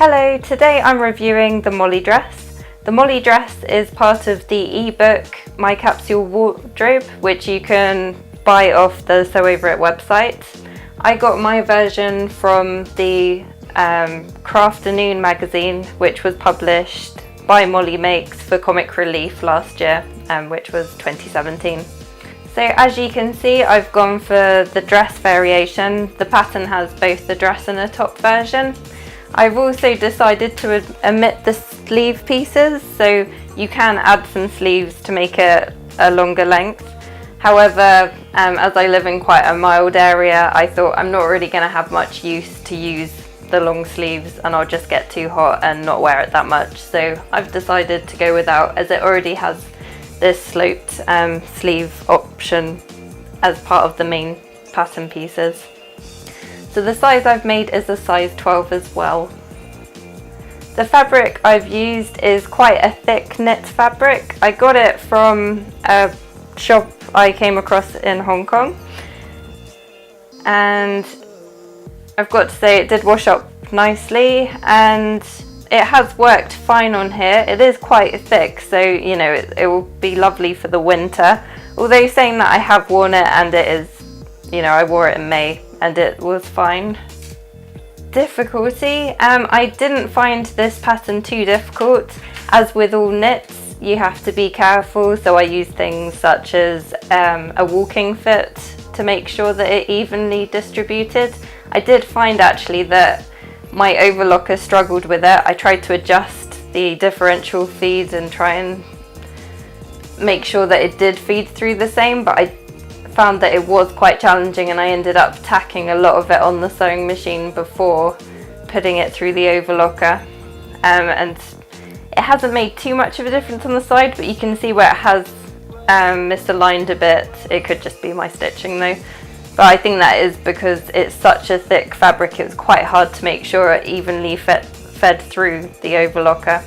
Hello, today I'm reviewing the Molly dress. The Molly dress is part of the ebook My Capsule Wardrobe, which you can buy off the Sew Over It website. I got my version from the Crafternoon magazine, which was published by Molly Makes for Comic Relief last year, which was 2017. So as you can see, I've gone for the dress variation. The pattern has both the dress and a top version. I've also decided to omit the sleeve pieces, so you can add some sleeves to make it a longer length. However, as I live in quite a mild area, I thought I'm not really going to have much use to use the long sleeves and I'll just get too hot and not wear it that much. So I've decided to go without, as it already has this sloped sleeve option as part of the main pattern pieces. So the size I've made is a size 12 as well. The fabric I've used is quite a thick knit fabric. I got it from a shop I came across in Hong Kong, and I've got to say it did wash up nicely and it has worked fine on here. It is quite thick, so you know it will be lovely for the winter. Although saying that, I have worn it and it is, you know, I wore it in May and it was fine. Difficulty, I didn't find this pattern too difficult. As with all knits, you have to be careful, so I use things such as a walking foot to make sure that it evenly distributed. I did find actually that my overlocker struggled with it. I tried to adjust the differential feed and try and make sure that it did feed through the same, but I found that it was quite challenging and I ended up tacking a lot of it on the sewing machine before putting it through the overlocker. And it hasn't made too much of a difference on the side, but you can see where it has misaligned a bit. It could just be my stitching though. But I think that is because it's such a thick fabric, it was quite hard to make sure it evenly fed through the overlocker.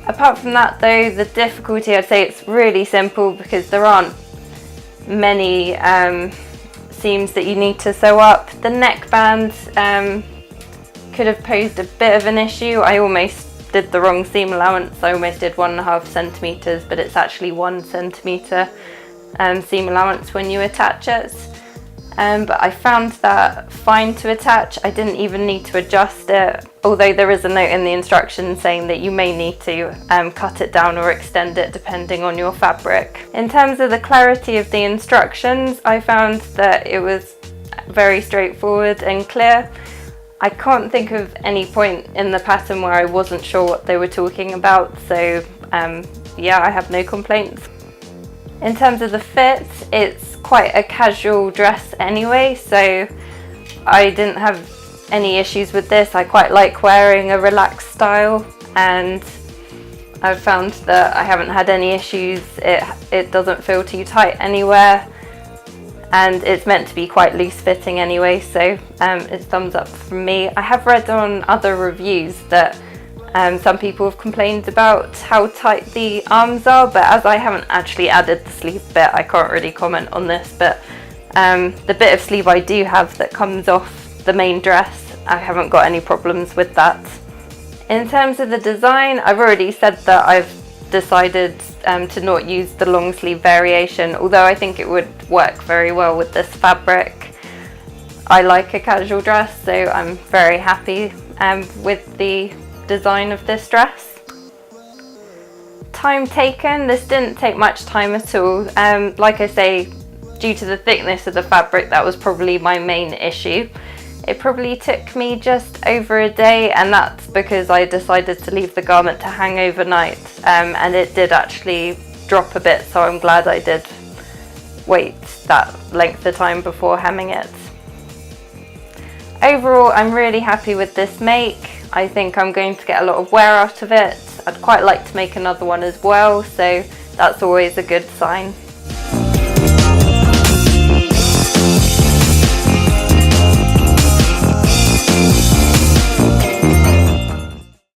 Apart from that though, the difficulty, I'd say it's really simple because there aren't many seams that you need to sew up. The neckband could have posed a bit of an issue. I almost did the wrong seam allowance. I almost did 1.5 centimeters, but it's actually 1 centimeter seam allowance when you attach it. But I found that fine to attach. I didn't even need to adjust it, although there is a note in the instructions saying that you may need to cut it down or extend it depending on your fabric. In terms of the clarity of the instructions, I found that it was very straightforward and clear. I can't think of any point in the pattern where I wasn't sure what they were talking about, so yeah, I have no complaints. In terms of the fit, it's quite a casual dress anyway, so I didn't have any issues with this. I quite like wearing a relaxed style and I've found that I haven't had any issues. It doesn't feel too tight anywhere and it's meant to be quite loose fitting anyway, so it's thumbs up from me. I have read on other reviews that some people have complained about how tight the arms are, but as I haven't actually added the sleeve bit, I can't really comment on this, but the bit of sleeve I do have that comes off the main dress, I haven't got any problems with that. In terms of the design, I've already said that I've decided to not use the long sleeve variation, although I think it would work very well with this fabric. I like a casual dress, so I'm very happy with the design of this dress. Time taken, this didn't take much time at all. Like I say, due to the thickness of the fabric, that was probably my main issue. It probably took me just over a day, and that's because I decided to leave the garment to hang overnight, and it did actually drop a bit, so I'm glad I did wait that length of time before hemming it. Overall, I'm really happy with this make. I think I'm going to get a lot of wear out of it. I'd quite like to make another one as well, so that's always a good sign.